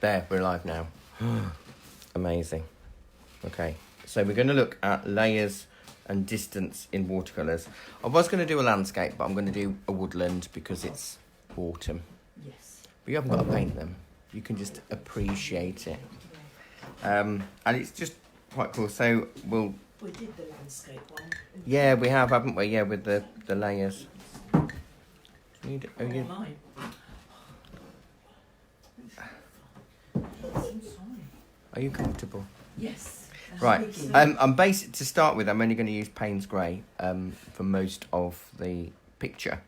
There, we're live now. Amazing. Okay, so we're going to look at layers and distance in watercolours. I was going to do a landscape, but I'm going to do a woodland because it's autumn. Yes. But you haven't got to paint them. You can just appreciate it. And it's just quite cool. So We did the landscape one. yeah, we have, haven't we? Yeah, with the layers. Mine. Are you comfortable? Yes. Right. To start with, I'm only going to use Payne's Grey for most of the picture.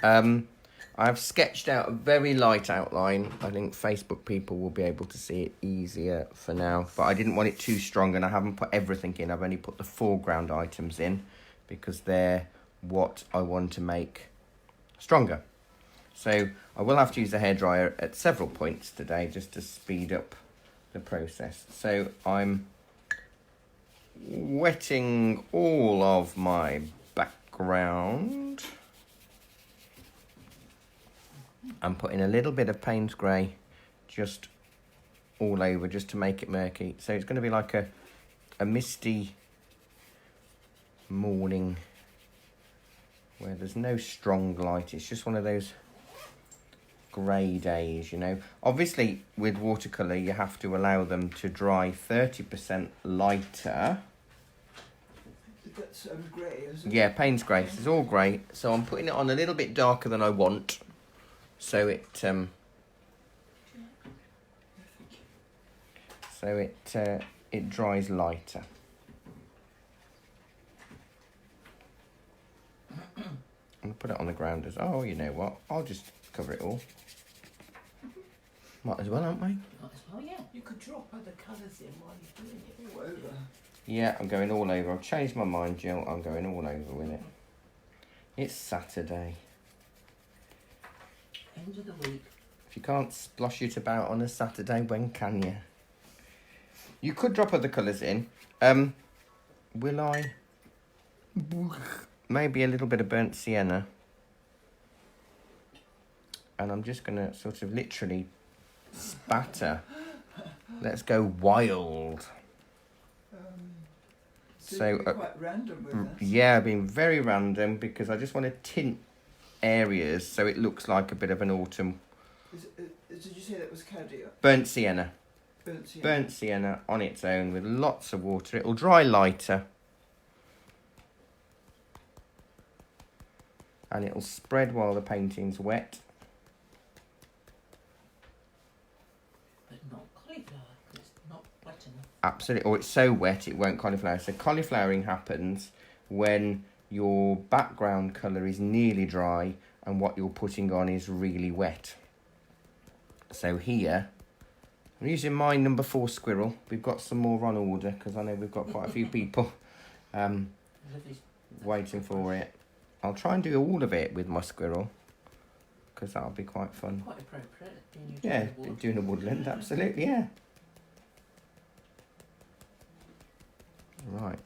I've sketched out a very light outline. I think Facebook people will be able to see it easier for now. But I didn't want it too strong, and I haven't put everything in. I've only put the foreground items in because they're what I want to make stronger. So I will have to use a hairdryer at several points today just to speed up the process. So I'm wetting all of my background. I'm putting a little bit of Payne's Grey just all over, just to make it murky. So it's going to be like a misty morning where there's no strong light. It's just one of those grey days, you know. Obviously, with watercolour, you have to allow them to dry 30% lighter. That's grey, isn't it? Yeah, Payne's Grey. It's all grey. So I'm putting it on a little bit darker than I want. So it dries lighter. I'm gonna put it on the ground as oh, you know what? I'll just cover it all. Might as well, aren't we? Might as well, yeah. You could drop other colours in while you're doing it. All over. Yeah, I'm going all over. I've changed my mind, Jill. I'm going all over with it. It's Saturday. End of the week. If you can't splosh it about on a Saturday, when can you? You could drop other colours in. Will I? Maybe a little bit of burnt sienna. And I'm just going to sort of literally spatter. Let's go wild. So you've been quite random with this. Yeah, I've been very random because I just want to tint areas so it looks like a bit of an autumn. Did you say that was Cadia? Burnt sienna. Burnt sienna. Burnt sienna on its own with lots of water. It'll dry lighter. And it'll spread while the painting's wet. But not cauliflower, because it's not wet enough. Absolutely. Or it's so wet it won't cauliflower. So cauliflowering happens when your background colour is nearly dry and what you're putting on is really wet. So here, I'm using my number 4 squirrel. We've got some more on order because I know we've got quite a few people waiting for it. I'll try and do all of it with my squirrel because that'll be quite fun. Quite appropriate. Yeah, doing a woodland, absolutely, yeah. Right,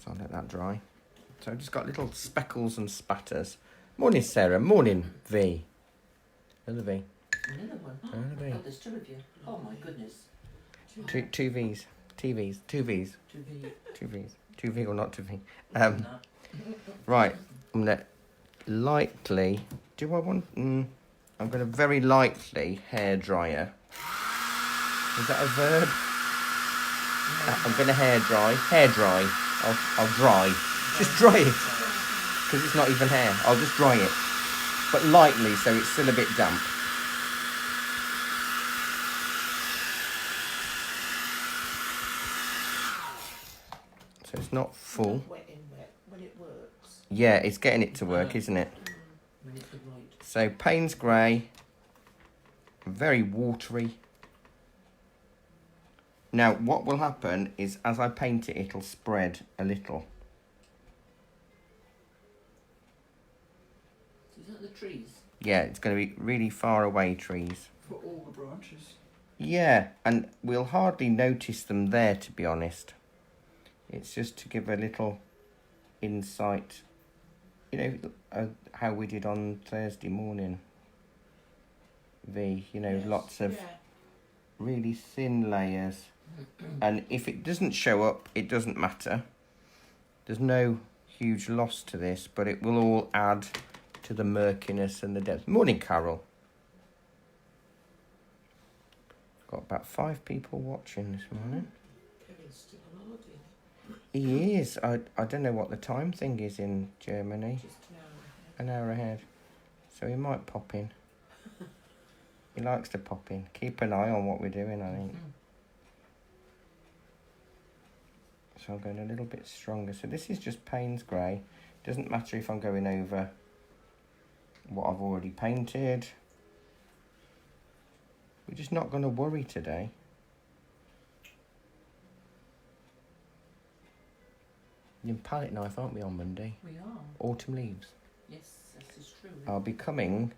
so I'll let that dry. So I've just got little speckles and spatters. Morning, Sarah. Morning, V. Another V. Another one. Another V. Oh, there's 2 of you. Oh my goodness. Two V's. TVs. 2 V's. 2V. 2 V's. 2 V or not 2 V. Right. I'm going to lightly... Do I want... I'm going to very lightly hairdryer. Is that a verb? I'm going to hair dry. Hair dry. I'll dry. Just dry it. Because it's not even hair. I'll just dry it. But lightly, so it's still a bit damp. So it's not full. Wet in wet when it works. Yeah, it's getting it to work, isn't it? When it's the right. So Payne's Grey. Very watery. Now, what will happen is as I paint it, it'll spread a little. Is that the trees? Yeah, it's going to be really far away trees. For all the branches. Yeah, and we'll hardly notice them there, to be honest. It's just to give a little insight. You know, how we did on Thursday morning. V, you know, lots of really thin layers. And if it doesn't show up, it doesn't matter. There's no huge loss to this, but it will all add to the murkiness and the depth. Morning, Carol. Got about 5 people watching this morning. Kevin's still on holiday. He is. I don't know what the time thing is in Germany. Just an hour ahead. An hour ahead. So he might pop in. He likes to pop in. Keep an eye on what we're doing, I think. So I'm going a little bit stronger. So this is just Payne's Grey. Doesn't matter if I'm going over what I've already painted. We're just not going to worry today. You're in palette knife, aren't we, on Monday? We are. Autumn leaves. Yes, that is true. I'll be coming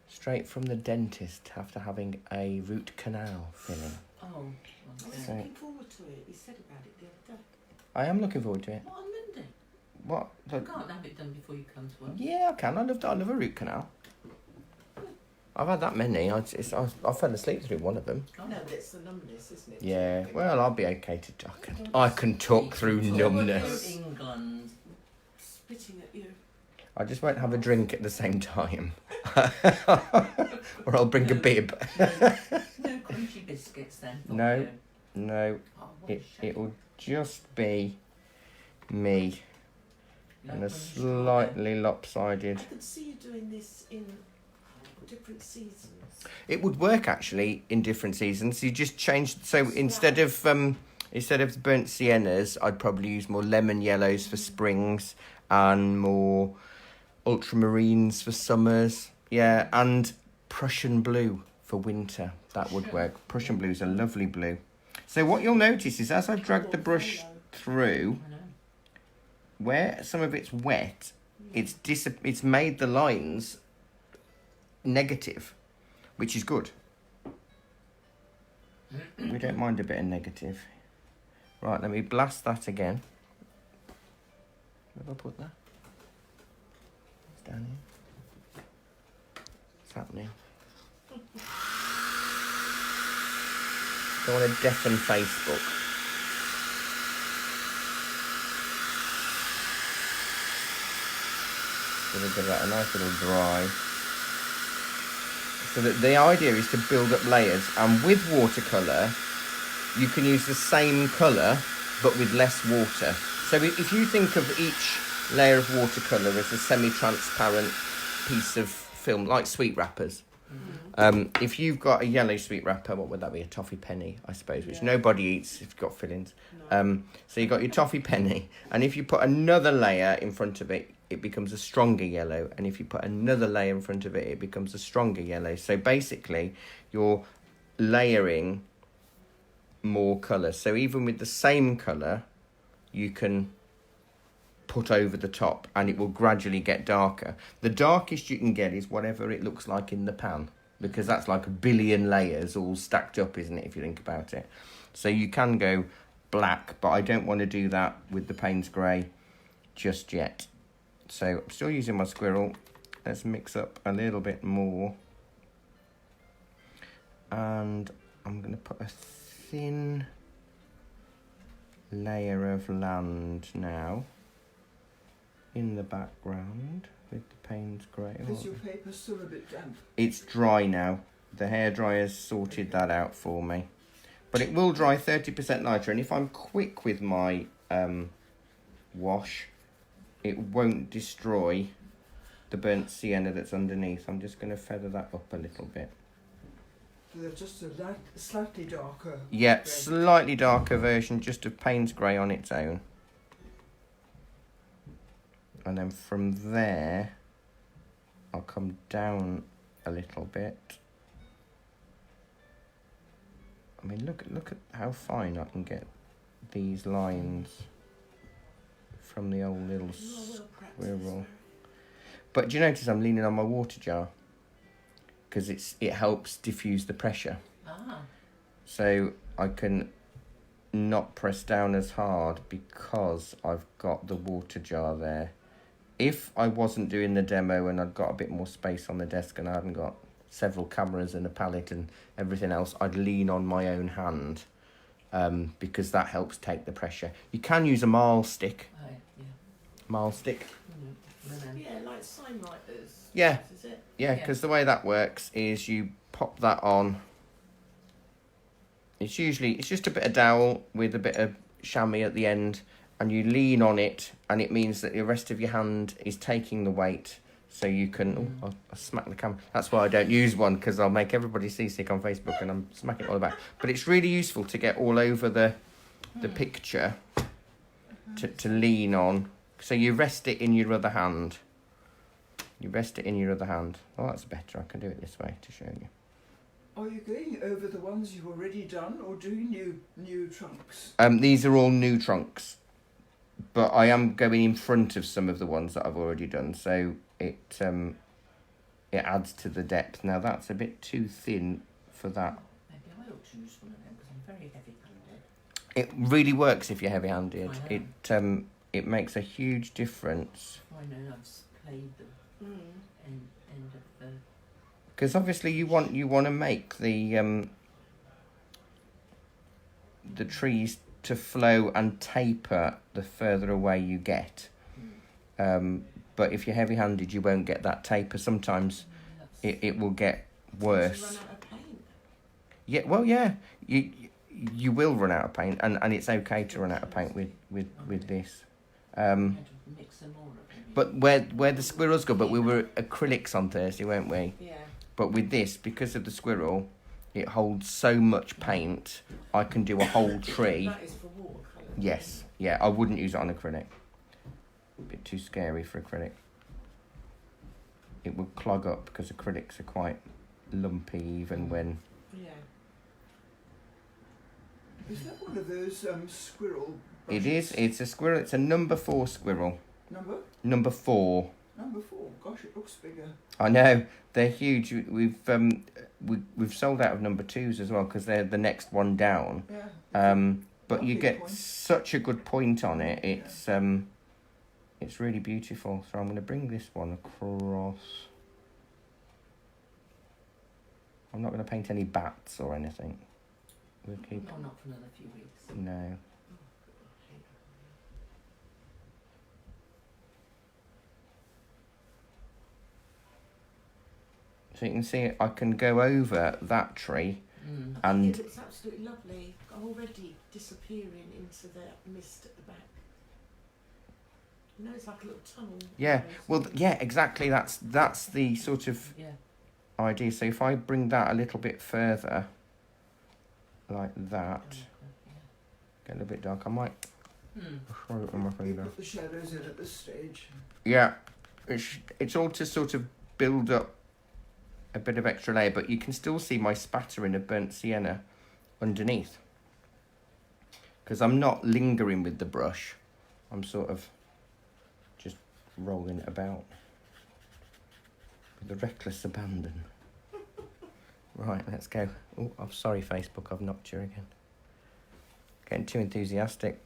straight from the dentist after having a root canal filling. Oh, I was So- looking forward to it. He said about it the other day. I am looking forward to it. what, on Monday? What? You can't have it done before you come to us. Yeah, I can. I love a root canal. I've had that many. I fell asleep through one of them. Oh. No, but it's the numbness, isn't it? Yeah. Well, I'll be okay to. I can talk through So numbness. we're in England. Spitting at you. I just won't have a drink at the same time, or I'll bring a bib. No crunchy biscuits then. for No. you. No, Oh, what a it shame. will just be me No and a crunchy slightly lopsided. I could see you doing this in different seasons. It would work actually in different seasons. You just change. So instead of burnt siennas, I'd probably use more lemon yellows for springs and more ultramarines for summers. Yeah, and Prussian blue for winter. That would work. Prussian blue is a lovely blue. So what you'll notice is as I drag the brush through, I know. where some of it's wet, it's made the lines negative, which is good. We don't mind a bit of negative. Right, let me blast that again. Where have I put that? It's down here. What's happening? Don't want to deafen Facebook. Gonna give that a nice little dry. So that the idea is to build up layers, and with watercolour you can use the same colour but with less water. So if you think of each layer of watercolour as a semi-transparent piece of film, like sweet wrappers. If you've got a yellow sweet wrapper, what would that be? A toffee penny, I suppose, which nobody eats if you've got fillings. No. So you've got your toffee penny, and if you put another layer in front of it, it becomes a stronger yellow, and if you put another layer in front of it, it becomes a stronger yellow. So basically, you're layering more colour. So even with the same colour, you can put over the top, and it will gradually get darker. The darkest you can get is whatever it looks like in the pan, because that's like a billion layers all stacked up, isn't it, if you think about it? So you can go black, but I don't want to do that with the Payne's Grey just yet. So I'm still using my squirrel. Let's mix up a little bit more. And I'm going to put a thin layer of land now in the background with the Payne's Grey. Is your paper still a bit damp? It's dry now. The hairdryer's sorted that out for me. But it will dry 30% lighter, and if I'm quick with my wash, it won't destroy the burnt sienna that's underneath. I'm just going to feather that up a little bit. So they're just a slightly darker. Yeah, grey. slightly darker version just of Payne's Grey on its own. And then from there, I'll come down a little bit. I mean, look at how fine I can get these lines from the old little You are well practiced. squirrel. But do you notice I'm leaning on my water jar? Because it helps diffuse the pressure. Ah, So I can not press down as hard because I've got the water jar there. If I wasn't doing the demo and I'd got a bit more space on the desk and I hadn't got several cameras and a palette and everything else, I'd lean on my own hand, because that helps take the pressure. You can use a marl stick. Oh, yeah. Marl stick. Yeah, like sign writers. Yeah. Is it? Yeah, Yeah. because the way that works is you pop that on. It's just a bit of dowel with a bit of chamois at the end, and you lean on it, and it means that the rest of your hand is taking the weight, so you can. Oh, I'll smack the camera. That's why I don't use one, because I'll make everybody seasick on Facebook, and I'm smacking it all about. But it's really useful to get all over the picture to lean on. So you rest it in your other hand. You rest it in your other hand. Oh, that's better. I can do it this way to show you. Are you going over the ones you've already done, or doing new trunks? These are all new trunks, but I am going in front of some of the ones that I've already done, so it adds to the depth. Now that's a bit too thin for that. Maybe I ought to use one of them because I'm very heavy-handed. It really works if you're heavy-handed. I know. It makes a huge difference. I know I've played the end of the... Because obviously you want to make the trees to flow and taper the further away you get. But if you're heavy-handed, you won't get that taper. Sometimes it will get worse. Run out of paint. Yeah, well, yeah, you will run out of paint, and it's okay to run out of paint with this. Mix some more of it. But where the squirrels go, but we were acrylics on Thursday, weren't we? Yeah. But with this, because of the squirrel, it holds so much paint, I can do a whole tree. That is for watercolour. Yes, yeah, I wouldn't use it on acrylic. A bit too scary for acrylic. It would clog up because acrylics are quite lumpy even when... Yeah. Is that one of those squirrel It brushes? is, it's a squirrel, it's a number 4 squirrel. Number? Number 4. Number 4. Gosh, it looks bigger. I know, they're huge. We've sold out of number 2s as well because they're the next one down. Yeah. But you Lovely get point. such a good point on it. It's really beautiful. So I'm going to bring this one across. I'm not going to paint any bats or anything. We'll keep. No, not for another few weeks. No. So you can see I can go over that tree and It looks absolutely lovely. Already disappearing into the mist at the back. You know, it's like a little tunnel. yeah, almost. well, yeah, exactly. That's the sort of Yeah. idea. So if I bring that a little bit further, like that, get a little bit dark. I might throw it on my You finger. put the shadows in at this stage. Yeah, it's all to sort of build up a bit of extra layer, but you can still see my spattering of burnt sienna underneath. Because I'm not lingering with the brush, I'm sort of just rolling it about with a reckless abandon. Right, let's go. Oh, I'm sorry, Facebook, I've knocked you again. Getting too enthusiastic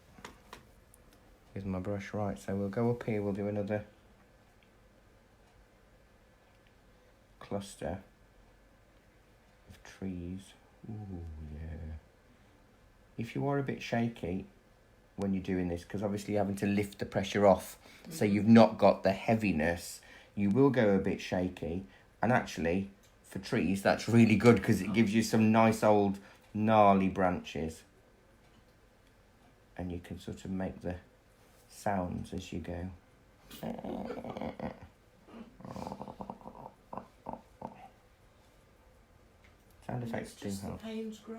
with my brush. Right, so we'll go up here, we'll do another cluster of trees. Ooh, yeah. If you are a bit shaky when you're doing this, because obviously you're having to lift the pressure off, so you've not got the heaviness, you will go a bit shaky. And actually, for trees, that's really good because it gives you some nice old gnarly branches. And you can sort of make the sounds as you go. Sound effects do Just the help. Payne's grey.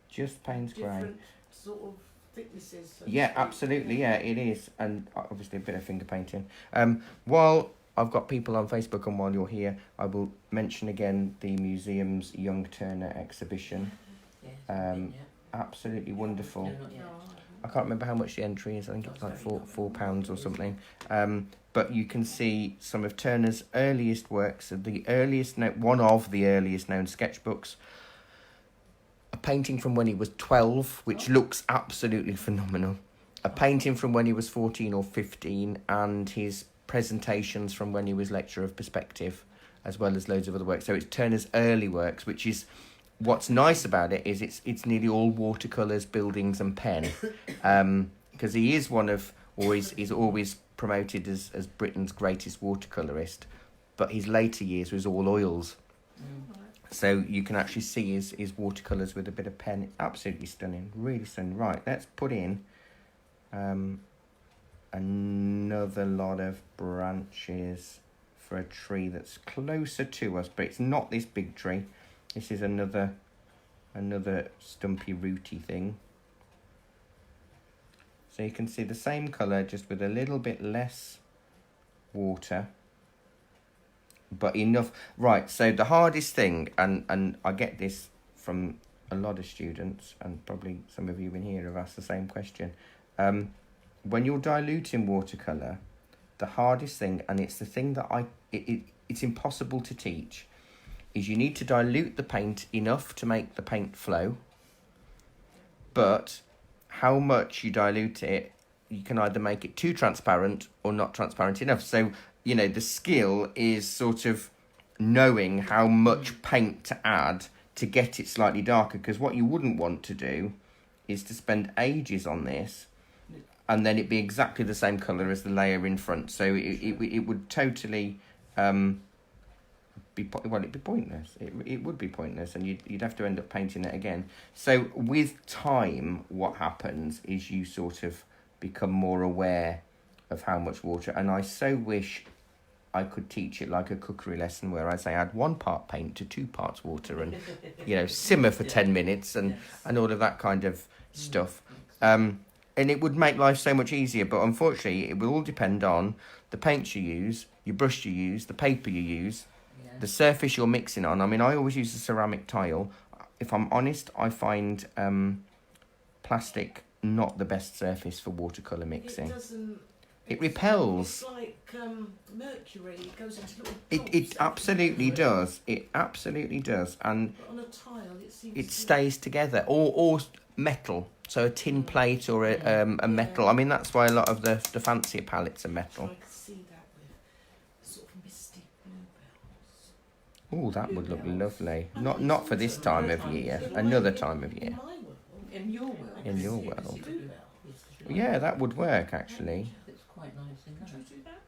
Just Payne's grey. Different sort of thicknesses. so to Yeah, speak. absolutely. Yeah, it is, and obviously a bit of finger painting. While I've got people on Facebook, and while you're here, I will mention again the museum's Young Turner exhibition. Yeah. Absolutely wonderful. No, not yet. No, I can't remember how much the entry is. I think it's like £4 or something. But you can see some of Turner's earliest works, one of the earliest known sketchbooks. A painting from when he was 12, which looks absolutely phenomenal. A painting from when he was 14 or 15, and his presentations from when he was lecturer of perspective. as well as loads of other work. So it's Turner's early works, which is what's nice about it is it's nearly all watercolours, buildings, and pen, because he is one of, or he's always promoted as Britain's greatest watercolourist, but his later years was all oils. So you can actually see his watercolours with a bit of pen. It's absolutely stunning, really stunning. Right, let's put in another lot of branches for a tree that's closer to us, but it's not this big tree. This is another stumpy rooty thing. So you can see the same colour, just with a little bit less water, but enough. Right, so the hardest thing, and I get this from a lot of students, and probably some of you in here have asked the same question. When you're diluting watercolour, the hardest thing, and it's the thing that it's impossible to teach, is you need to dilute the paint enough to make the paint flow, but how much you dilute it, you can either make it too transparent or not transparent enough. So, you know, the skill is sort of knowing how much paint to add to get it slightly darker, because what you wouldn't want to do is to spend ages on this and then it be exactly the same colour as the layer in front. So it would totally it'd be pointless. It would be pointless, and you'd have to end up painting it again. So with time, what happens is you sort of become more aware of how much water. And I so wish I could teach it like a cookery lesson, where I say add 1 part paint to 2 parts water, and simmer for 10 minutes and all of that kind of stuff. And it would make life so much easier, but unfortunately it will all depend on the paints you use, your brush you use, the paper you use, the surface you're mixing on. I mean, I always use a ceramic tile. If I'm honest, I find plastic not the best surface for watercolour mixing. It repels. It's like mercury. It goes into little It absolutely does. It absolutely does. And but on a tile, it seems it stays together. Or metal. So a tin plate or a metal. I mean, that's why a lot of the fancier palettes are metal. I could see that with sort of misty bluebells. Oh, that would look lovely. Not for this time of year. Another time of year. In my world. In your world. In your world. Bluebell. Yeah, that would work actually. It's quite nice in Could there. you do that?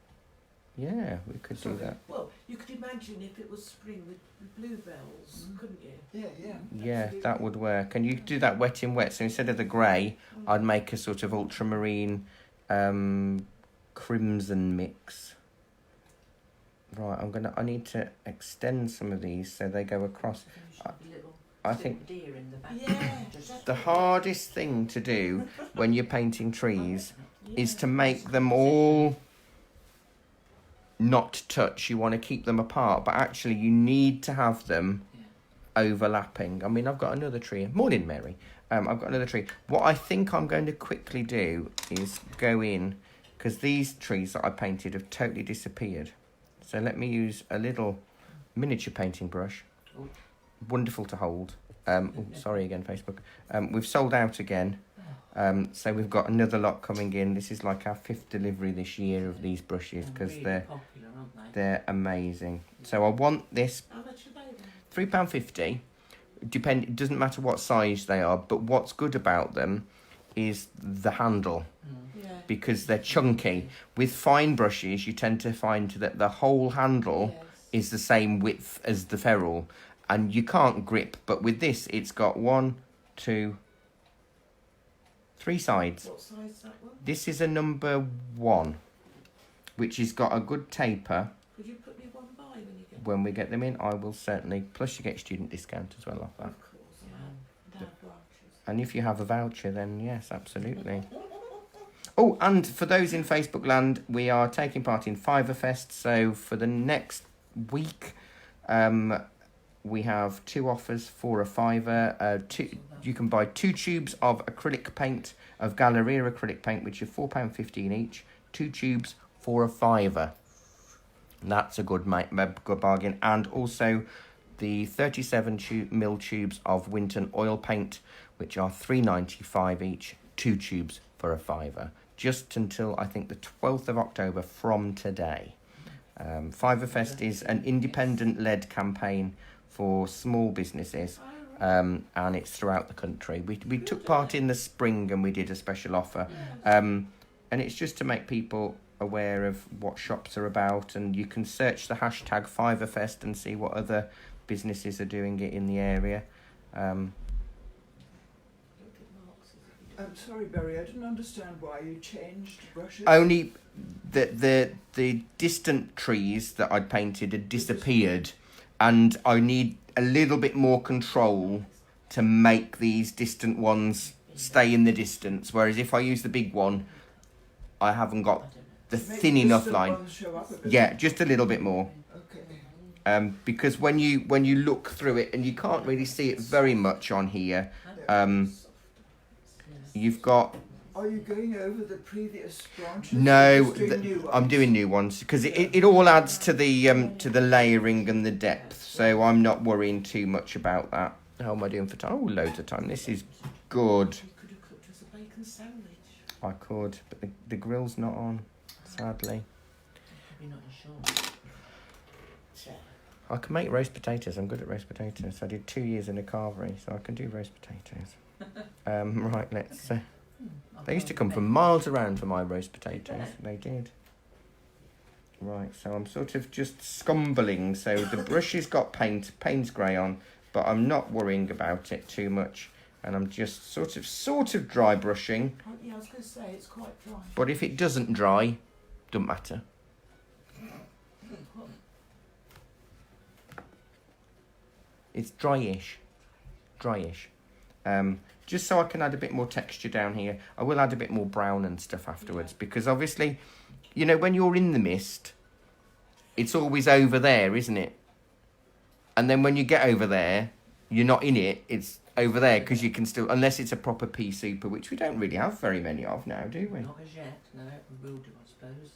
Yeah, we could do that. Well, you could imagine if it was spring with bluebells, couldn't you? Yeah. Yeah, that would work. And you could do that wet in wet. So instead of the grey, I'd make a sort of ultramarine crimson mix. Right, I need to extend some of these so they go across. I think Deer in the back. Yeah. the hardest thing to do when you're painting trees is to make them all not touch. You want to keep them apart, but actually you need to have them overlapping. I mean, I've got another tree. Morning, Mary. I've got another tree. What I think I'm going to quickly do is go in, because these trees that I painted have totally disappeared. So let me use a little miniature painting brush. Wonderful to hold. Sorry again, Facebook. We've sold out again. So we've got another lot coming in. This is like our 5th delivery this year of these brushes, because really they're popular, aren't they? they're amazing. So I want this How much are they then? £3.50. It doesn't matter what size they are, but what's good about them is the handle, Yeah. because they're chunky. With fine brushes, you tend to find that the whole handle Yes. is the same width as the ferrule, and you can't grip. But with this, it's got 1, 2, 3 sides. What size is that one? This is a number 1, which has got a good taper. Could you put me one by when you get When we get them in, I will certainly. Plus, you get student discount as well off that. Of course, yeah. Down branches. And if you have a voucher, then yes, absolutely. Oh, and for those in Facebook land, we are taking part in Fiverfest. So for the next week, we have 2 offers for a £5. You can buy 2 tubes of acrylic paint, of Galleria acrylic paint, which are £4.15 each. 2 tubes for a £5. That's a good bargain. And also the 37mm tubes of Winton oil paint, which are £3.95 each. 2 tubes for a £5. Just until I think the 12th of October from today. Fiverfest is an independent-led campaign for small businesses, Oh, right. and it's throughout the country. We took part in the spring and we did a special offer, Yes. and it's just to make people aware of what shops are about, and you can search the hashtag Fiverfest and see what other businesses are doing it in the area. Look at Mark's, isn't it? I'm sorry, Barry, I didn't understand why you changed brushes. Only the distant trees that I'd painted had disappeared, and I need a little bit more control to make these distant ones stay in the distance. Whereas if I use the big one, I haven't got the Make thin enough distant line. ones show up a bit. Yeah, just a little bit more. Okay. Because when you look through it, and you can't really see it very much on here, you've got. Are you going over the previous branches? No, or just doing new ones? I'm doing new ones because it all adds to the layering and the depth. So I'm not worrying too much about that. How am I doing for time? Oh, loads of time. This is good. You could have cooked us a bacon sandwich. I could, but the grill's not on, sadly. Probably not insured. I can make roast potatoes. I'm good at roast potatoes. I did 2 years in a carvery, so I can do roast potatoes. Right, let's. They used to come from miles around for my roast potatoes. They did. Right, so I'm sort of just scumbling. So the brush has got Payne's grey on, but I'm not worrying about it too much. And I'm just sort of dry brushing. Oh, yeah, I was going to say it's quite dry. But if it doesn't dry, doesn't matter. It's dryish. Just so I can add a bit more texture down here. I will add a bit more brown and stuff afterwards, because obviously, you know, when you're in the mist, it's always over there, isn't it? And then when you get over there, you're not in it, it's over there, because you can still, unless it's a proper pea super, which we don't really have very many of now, do we? Not as yet. No, we will do, I suppose.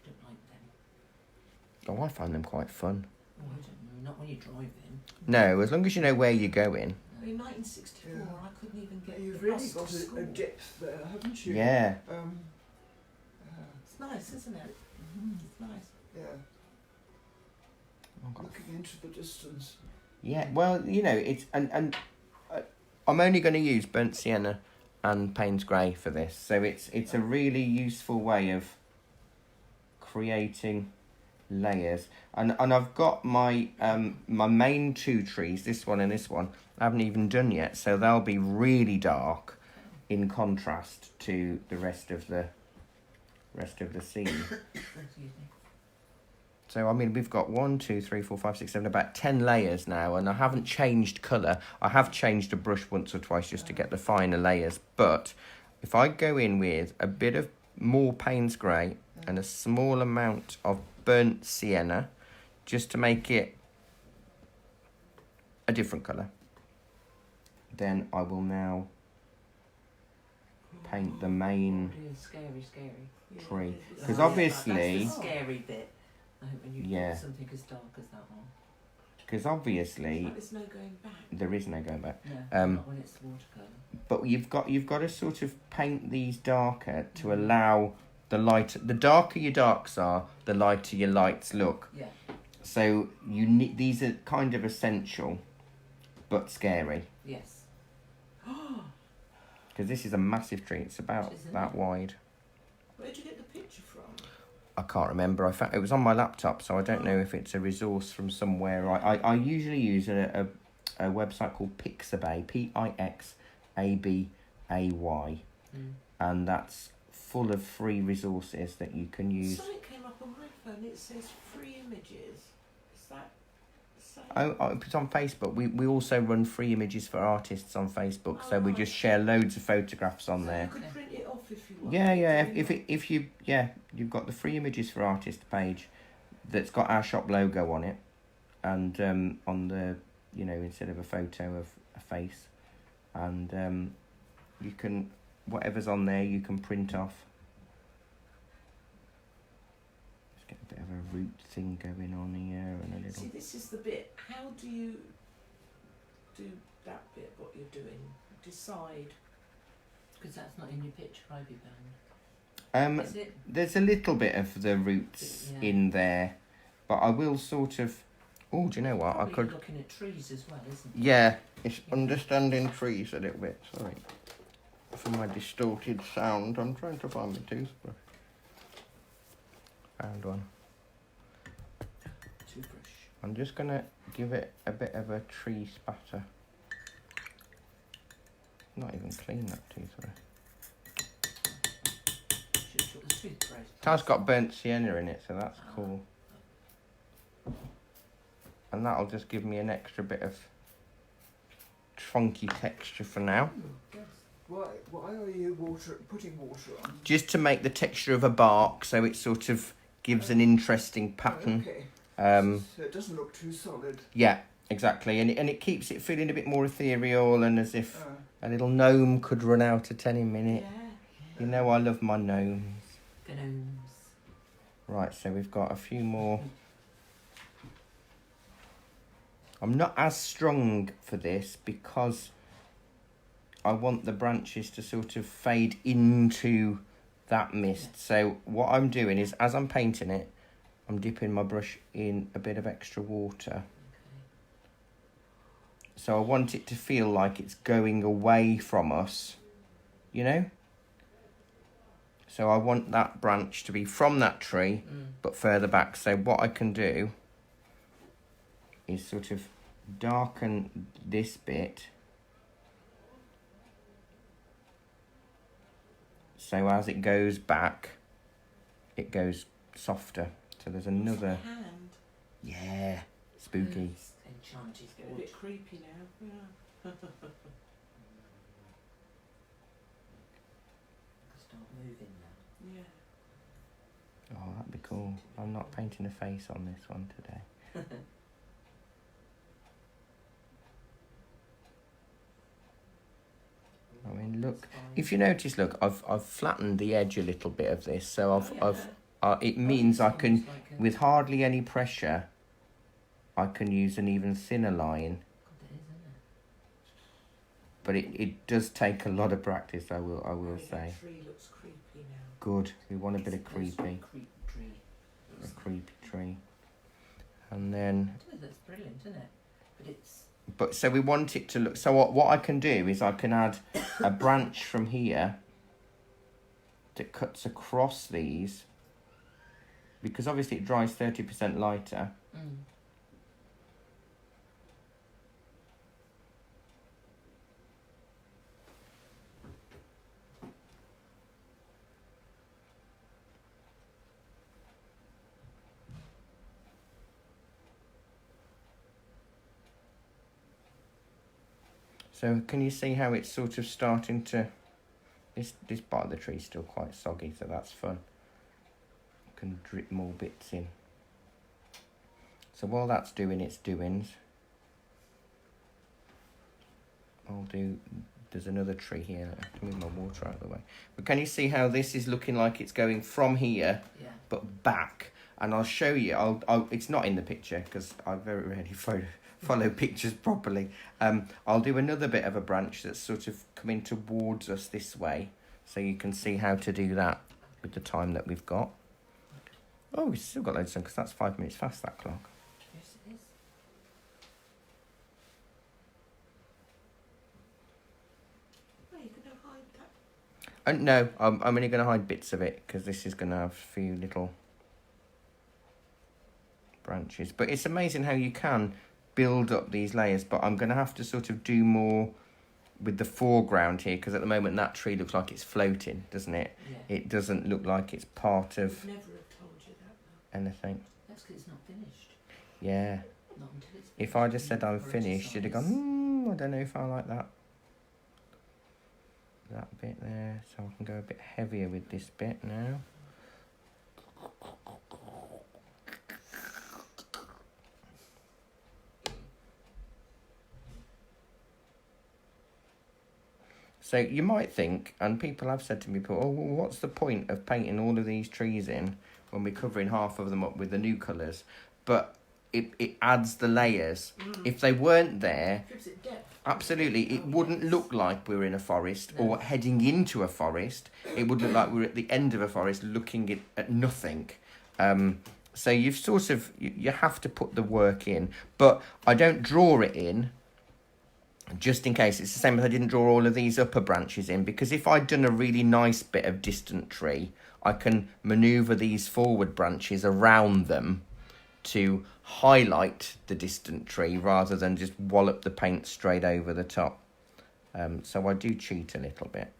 Don't like them. Oh, I find them quite fun. Oh, I don't know. Not when you're driving. No, as long as you know where you're going. In 1964, Yeah. I couldn't even get You've the really bus to got school. a depth there, haven't you? Yeah. It's nice, isn't it? It's nice. Yeah. Oh, God. Looking into the distance. Yeah, well, you know, it's and I'm only going to use burnt sienna and Payne's grey for this, so it's a really useful way of creating layers. And I've got my my main two trees, this one and this one, I haven't even done yet, so they'll be really dark in contrast to the rest of the scene. Excuse me. So, I mean, we've got 1, 2, 3, 4, 5, 6, 7, about 10 layers now, and I haven't changed colour. I have changed a brush once or twice just to get the finer layers, but if I go in with a bit of more Payne's grey and a small amount of burnt sienna, just to make it a different colour, then I will now paint the main Oh, dear, scary. tree. Yeah, Because Oh, yeah, obviously... that's the scary bit. I hope when you Yeah. put something as dark as that on. Because obviously Like there's no going back. there is no going back. No, Um, not when it's watercolour. But you've got to sort of paint these darker to allow the light. The darker your darks are, the lighter your lights look. Yeah. So you need, these are kind of essential, but scary, Yes. because this is a massive tree. It's about Isn't that it? wide. Where'd you get the picture from? I can't remember. I found it was on my laptop, so I don't know if it's a resource from somewhere. I usually use a website called Pixabay, Pixabay, and that's full of free resources that you can use. Something came up on my phone. It says free images. Is that the same? Oh, it's on Facebook. We also run free images for artists on Facebook, so we Oh, just share loads of photographs on So there. you could print it off if you want. Yeah. If you've got the free images for artist page, that's got our shop logo on it, and on the, you know, instead of a photo of a face, and you can, whatever's on there you can print off. Just get a bit of a root thing going on here and a little. See, this is the bit. How do you do that bit? What you're doing? Decide. Because that's not in your picture, I be banned. Is it? There's a little bit of the roots Yeah. in there, But I will sort of... Oh, do you know what? Probably I could... looking at trees as well, isn't it? Yeah, it's understanding trees a little bit. Sorry for my distorted sound. I'm trying to find my toothbrush. Found one. Toothbrush. I'm just going to give it a bit of a tree spatter. Not even clean, that toothbrush. Should have took the toothbrush. It has got burnt sienna in it, so that's cool. And that'll just give me an extra bit of funky texture for now. Yes. Why are you putting water on? Just to make the texture of a bark, so it sort of gives an interesting pattern. Okay. So it doesn't look too solid. Yeah, exactly. And it keeps it feeling a bit more ethereal and as if a little gnome could run out at any minute. Yeah. You know I love my gnomes. Gnomes. Right, so we've got a few more. I'm not as strong for this because I want the branches to sort of fade into that mist. So what I'm doing is, as I'm painting it, I'm dipping my brush in a bit of extra water. Okay. So I want it to feel like it's going away from us, you know? So I want that branch to be from that tree, but further back. So what I can do is sort of darken this bit. So as it goes back, it goes softer. So there's another... Hand. Yeah, spooky. Enchanted A wood. bit creepy now. Yeah. Start moving now. Yeah. Oh, that'd be cool. I'm not painting a face on this one today. I mean, look. If you notice, look, I've flattened the edge a little bit of this, so it means I can, with hardly any pressure, I can use an even thinner line. But it does take a lot of practice, I will say. That tree looks creepy now. Good. We want a bit of creepy. Tree. A creepy tree. And then... That's brilliant, isn't it? But it's... But so we want it to look... So what I can do is I can add a branch from here that cuts across these. Because obviously it dries 30% lighter. So can you see how it's sort of starting to... This part of the tree is still quite soggy, so that's fun. I can drip more bits in. So while that's doing its doings, I'll do... There's another tree here. I have to move my water out of the way. But can you see how this is looking like it's going from here, but back? And I'll show you. It's not in the picture because I very rarely follow pictures properly. I'll do another bit of a branch that's sort of coming towards us this way, so you can see how to do that with the time that we've got. Oh, we've still got loads of time because that's 5 minutes fast, that clock. Yes, it is. Are you going to hide that? No, I'm only going to hide bits of it because this is going to have a few little branches. But it's amazing how you can build up these layers, but I'm going to have to sort of do more with the foreground here because at the moment that tree looks like it's floating, doesn't it? Yeah. It doesn't look like it's part of I'd never have told you that, though. anything. That's because it's not finished. Yeah. Not until it's If I just said I'm finished, you'd have gone, I don't know if I like that. That bit there, so I can go a bit heavier with this bit now. So you might think, and people have said to me before, oh, well, what's the point of painting all of these trees in when we're covering half of them up with the new colours? But it adds the layers. If they weren't there, Gives it depth. absolutely, it wouldn't look like we're in a forest or heading into a forest. It would look like we're at the end of a forest looking at nothing. So you've sort of, you have to put the work in. But I don't draw it in just in case. It's the same as I didn't draw all of these upper branches in, because if I'd done a really nice bit of distant tree, I can manoeuvre these forward branches around them to highlight the distant tree rather than just wallop the paint straight over the top. So I do cheat a little bit.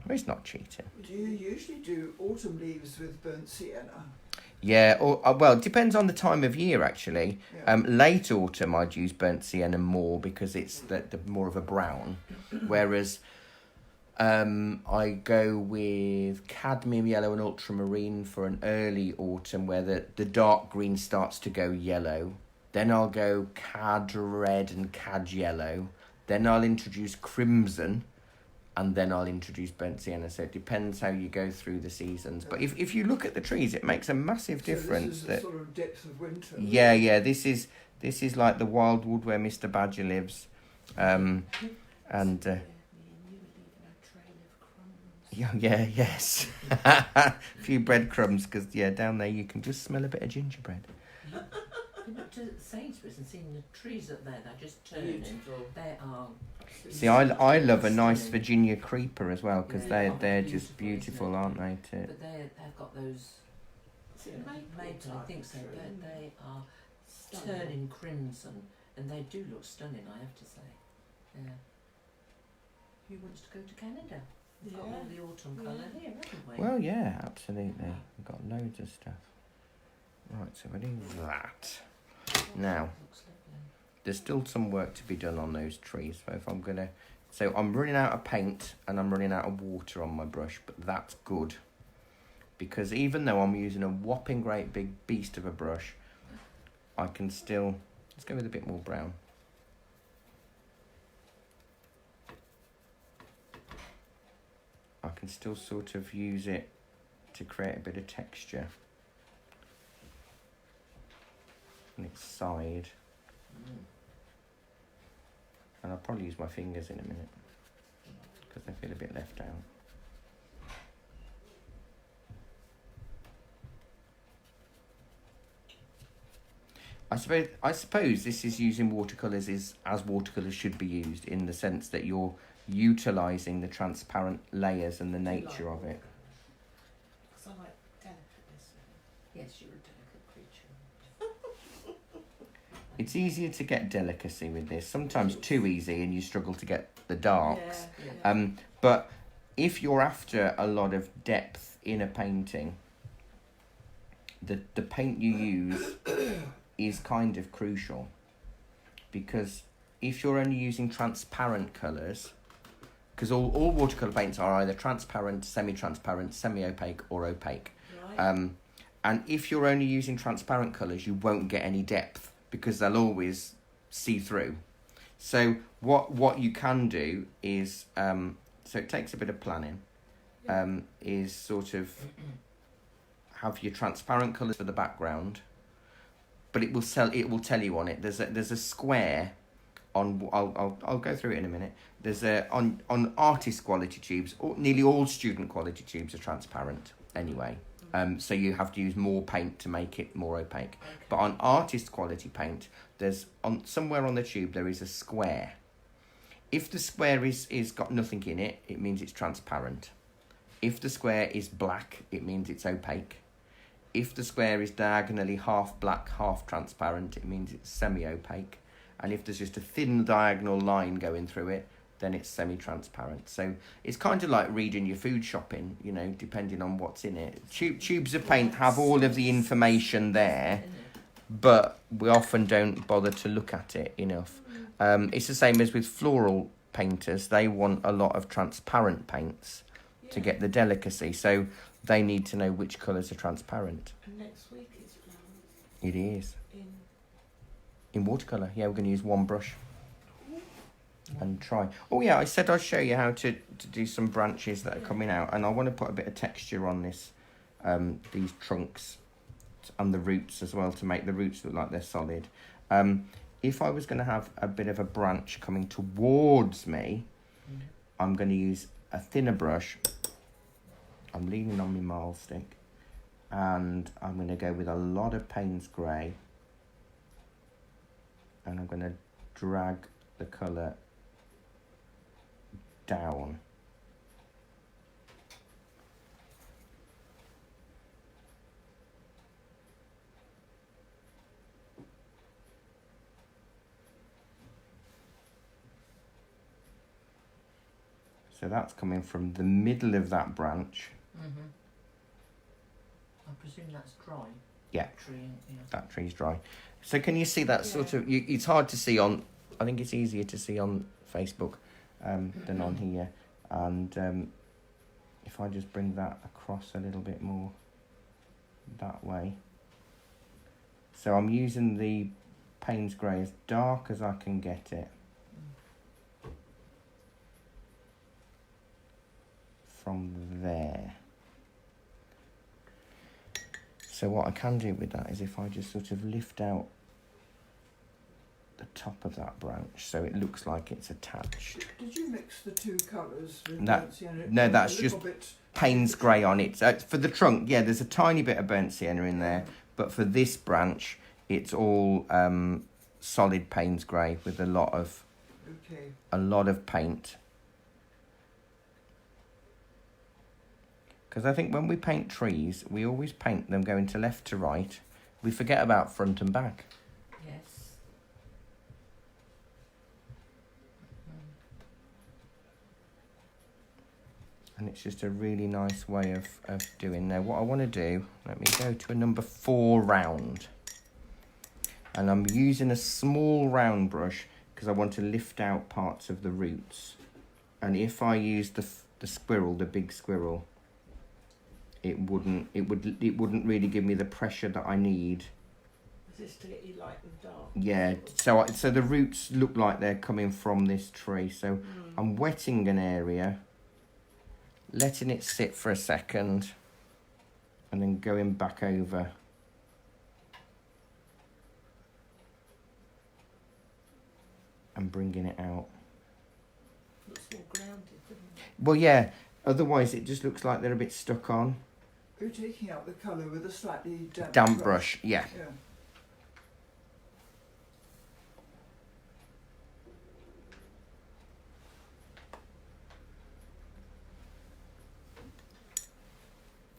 Well, it's not cheating. Do you usually do autumn leaves with burnt sienna? Yeah, or well, it depends on the time of year, actually. Yeah. Late autumn, I'd use burnt sienna more because it's the more of a brown, whereas I go with cadmium yellow and ultramarine for an early autumn where the dark green starts to go yellow. Then I'll go cad red and cad yellow. Then I'll introduce crimson, and then I'll introduce burnt sienna. So it depends how you go through the seasons. But if you look at the trees, it makes a massive difference. So this is the sort of depth of winter. Yeah. This is like the wildwood where Mr. Badger lives, and yes, a few breadcrumbs because down there you can just smell a bit of gingerbread. I've been up to Sainsbury's and seen the trees up there. They're just turning. They are. See, I love a nice Virginia creeper as well because they're just beautiful, aren't they? But they've got those. Is it maple? I think so. They are turning crimson, and they do look stunning. I have to say. Yeah. Who wants to go to Canada? We've got all the autumn colour here, haven't we? Well, yeah, absolutely. We've got loads of stuff. Right, so we're doing that. Now, there's still some work to be done on those trees. So I'm running out of paint and I'm running out of water on my brush, but that's good. Because even though I'm using a whopping great big beast of a brush, I can still, let's go with a bit more brown. I can still sort of use it to create a bit of texture on its side. And I'll probably use my fingers in a minute because I feel a bit left out. I suppose this is using watercolours as watercolours should be used, in the sense that you're utilising the transparent layers and the nature of it. Because I like delicateness. Yes, you're a delicate creature. It's easier to get delicacy with this, sometimes too easy and you struggle to get the darks. Yeah. But if you're after a lot of depth in a painting, the paint you use is kind of crucial, because if you're only using transparent colours, because all watercolour paints are either transparent, semi-transparent, semi-opaque or opaque. Right. And if you're only using transparent colours, you won't get any depth because they'll always see through. So what you can do is, so it takes a bit of planning, is sort of have your transparent colours for the background, but it will tell you on it. There's a square on. I'll go through it in a minute. There's on artist quality tubes. Nearly all student quality tubes are transparent anyway. So you have to use more paint to make it more opaque. Okay. But on artist quality paint, there's somewhere on the tube there is a square. If the square is got nothing in it, it means it's transparent. If the square is black, it means it's opaque. If the square is diagonally half black, half transparent, it means it's semi-opaque. And if there's just a thin diagonal line going through it, then it's semi-transparent. So it's kind of like reading your food shopping, depending on what's in it. Tubes of paint have all of the information there, but we often don't bother to look at it enough. It's the same as with floral painters. They want a lot of transparent paints to get the delicacy. So they need to know which colours are transparent. And next week is flowers It is. in In watercolour. Yeah, we're going to use one brush and try. Oh yeah, I said I'd show you how to do some branches that are coming out, and I want to put a bit of texture on this, these trunks and the roots as well, to make the roots look like they're solid. If I was going to have a bit of a branch coming towards me, I'm going to use a thinner brush. I'm leaning on my marl stick, and I'm going to go with a lot of Payne's grey, and I'm going to drag the colour down. So that's coming from the middle of that branch. Mm-hmm. I presume that's dry. Yeah. Tree, yeah. That tree's dry. So can you see that sort of? It's hard to see on. I think it's easier to see on Facebook than on here. And if I just bring that across a little bit more that way. So I'm using the Payne's grey as dark as I can get it. From there. So what I can do with that is if I just sort of lift out the top of that branch so it looks like it's attached. Did you mix the two colours? No, that's just Payne's grey on it. For the trunk, yeah, there's a tiny bit of burnt sienna in there, but for this branch, it's all solid Payne's grey with a lot of paint. Because I think when we paint trees, we always paint them going to left to right. We forget about front and back. Yes. And it's just a really nice way of doing. Now, what I want to do, let me go to a number 4 round. And I'm using a small round brush because I want to lift out parts of the roots. And if I use the squirrel, the big squirrel, it wouldn't really give me the pressure that I need. Is this to get you light and dark? Yeah, so the roots look like they're coming from this tree. So I'm wetting an area, letting it sit for a second, and then going back over. And bringing it out. Looks more grounded, doesn't it? Well, yeah, otherwise it just looks like they're a bit stuck on. You're taking out the colour with a slightly Damp brush, yeah.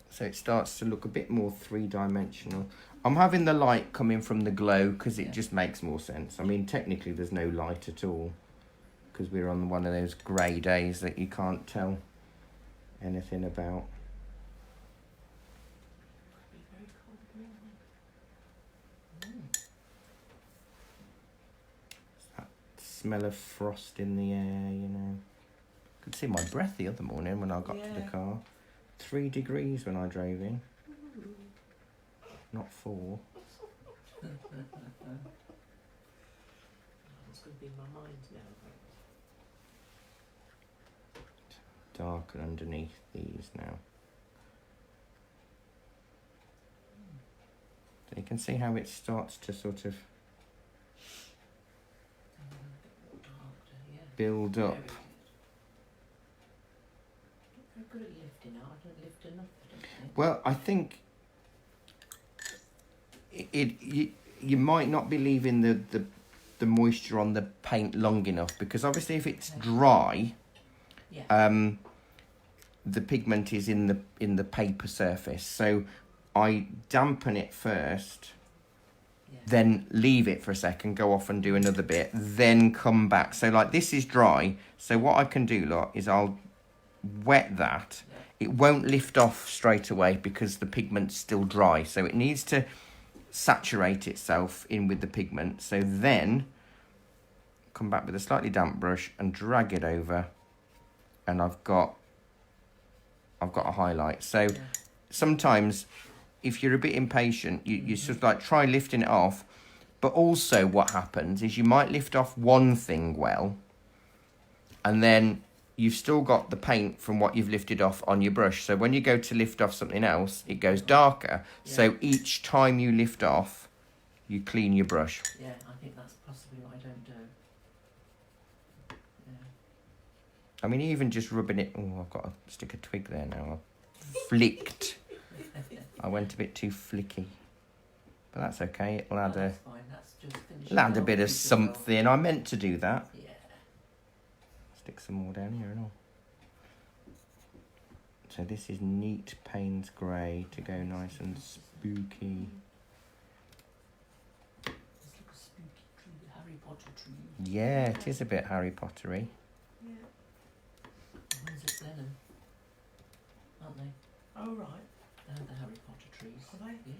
So it starts to look a bit more three-dimensional. I'm having the light coming from the glow because it just makes more sense. I mean, technically there's no light at all because we're on one of those grey days that you can't tell anything about. Could be very cold morning. That smell of frost in the air, you know. Could see my breath the other morning when I got to the car. 3 degrees when I drove in. Not 4. It's going to be in my mind now. Darker underneath these now. So you can see how it starts to sort of build up. Very good at lifting out. I don't lift enough, I don't think. Well, I think you might not be leaving the moisture on the paint long enough because obviously if it's dry, the pigment is in the paper surface. So I dampen it first, then leave it for a second, go off and do another bit, then come back. So like this is dry. So what I can do, look, is I'll wet that. It won't lift off straight away because the pigment's still dry. So it needs to saturate itself in with the pigment. So then come back with a slightly damp brush and drag it over, and I've got a highlight. So sometimes if you're a bit impatient, you sort of like try lifting it off, but also what happens is you might lift off one thing well, and then you've still got the paint from what you've lifted off on your brush. So when you go to lift off something else, it goes darker. Yeah. So each time you lift off, you clean your brush. Yeah, I think that's possibly what I don't do. Yeah. I mean, even just rubbing it... Oh, I've got to stick a twig there now. I've flicked I went a bit too flicky. But that's okay. It'll Oh, add that's fine. That's just finishing it'll add a off bit of with your role. something. I meant to do that. Yeah. Stick some more down here and all. So this is neat Payne's grey to go nice and spooky. It's like a spooky tree, Harry Potter tree. Yeah, it is a bit Harry Pottery. Yeah. One's at Blenheim, aren't they? Oh right. They're the Harry Potter trees. Are they? Yeah.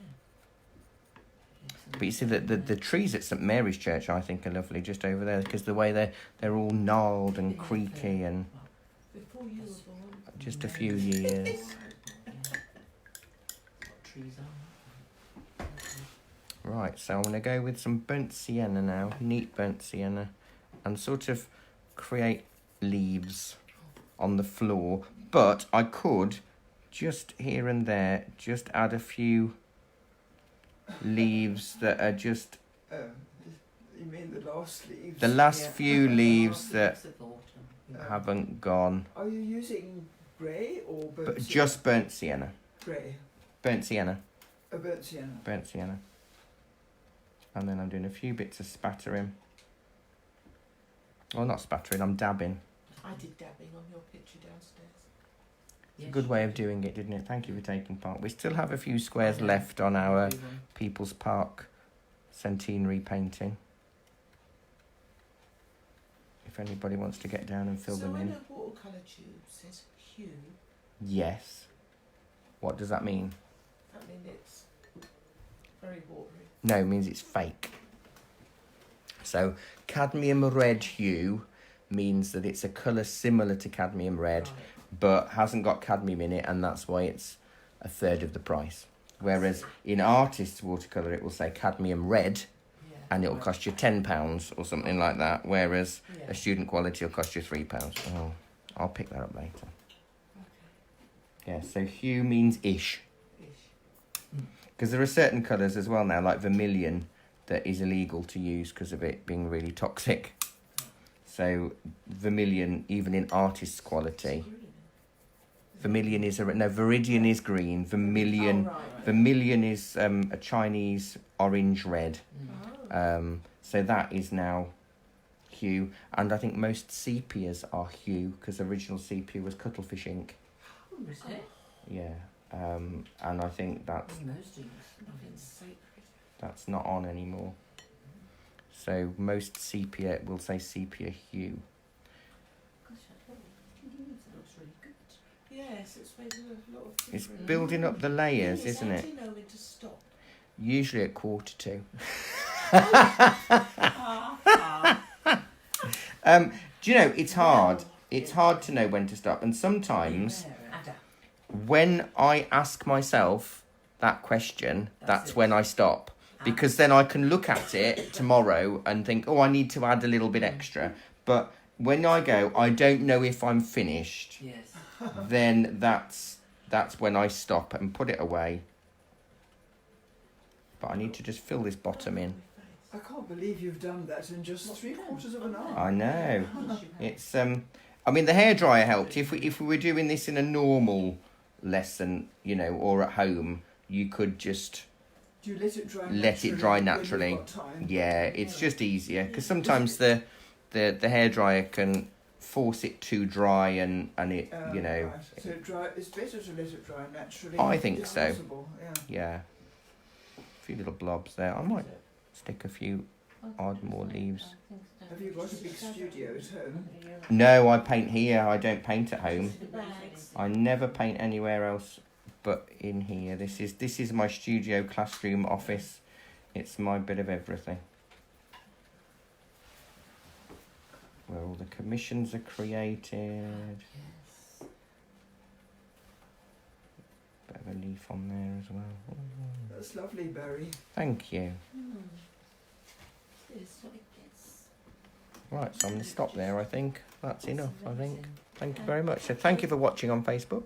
But you see, the trees at St Mary's Church, I think, are lovely just over there because the way they're all gnarled and creaky and Before you were born. just a few years. Yeah. What trees are? Right, so I'm going to go with some burnt sienna now, neat burnt sienna, and sort of create leaves on the floor. But I could, just here and there, just add a few leaves that are just You mean the last leaves? the last Yeah. few leaves that Leaves of autumn. Yeah. haven't gone. Are you using grey or burnt But sienna? just burnt sienna. grey. Burnt sienna. Burnt sienna. Burnt sienna. And then I'm doing a few bits of spattering. Well, not spattering, I'm dabbing. I did dabbing on your picture downstairs. It's a Yes, good you way of did. doing it, didn't it? Thank you for taking part. We still have a few squares Yeah. left on our Everyone. People's Park centenary painting. If anybody wants to get down and fill so them when in. a watercolour tube says hue, Yes. What does that mean? that means it's very watery. No, it means it's fake. So cadmium red hue means that it's a colour similar to cadmium red, Right. but hasn't got cadmium in it, and that's why it's a third of the price. Whereas in artist's watercolour, it will say cadmium red, Yeah. and it'll cost you £10 or something like that. Whereas Yeah. a student quality will cost you £3. Oh, I'll pick that up later. Okay. Yeah, so hue means ish. Ish. Because there are certain colours as well now, like vermilion, that is illegal to use because of it being really toxic. So vermilion, even in artist's quality, vermilion is viridian is green. Vermilion, Oh, right. vermilion is a Chinese orange red. Mm. Oh. So that is now hue, and I think most sepias are hue because original sepia was cuttlefish ink. Oh, is it? Yeah, and I think that's Most of Nothing's sacred. that's not on anymore. So most sepia will say sepia hue. Gosh, it looks really good. Yes, it's making a lot of It's difference. building up the layers, Yes, isn't how it? do you know when to stop? Usually at 1:45. Do you know, it's hard. It's hard to know when to stop. And sometimes Ada. when I ask myself that question, that's it. when I stop. Because then I can look at it tomorrow and think, oh, I need to add a little bit extra. But when I go, I don't know if I'm finished, Yes. then that's when I stop and put it away. But I need to just fill this bottom in. I can't believe you've done that in just 3/4 of an hour. I know. Yes, you have. It's I mean the hairdryer helped. If we were doing this in a normal lesson, you know, or at home, you could just Do you let it dry Let it dry when naturally. you've got time? yeah, it's just easier because sometimes the hairdryer can force it too dry and it you know Right. So it's better to let it dry naturally. I think if so. possible, yeah. yeah. A few little blobs there. I might stick a few odd more leaves. Have you got a big studio at home? No, I paint here. I don't paint at home. The bags. I never paint anywhere else but in here. This is my studio, classroom, office. It's my bit of everything. Where all the commissions are created. Yes. Bit of a leaf on there as well. That's lovely, Barry. Thank you. This is what it gets. Right, so I'm going to stop there, I think. That's enough, I think. Thank you very much. So thank you for watching on Facebook.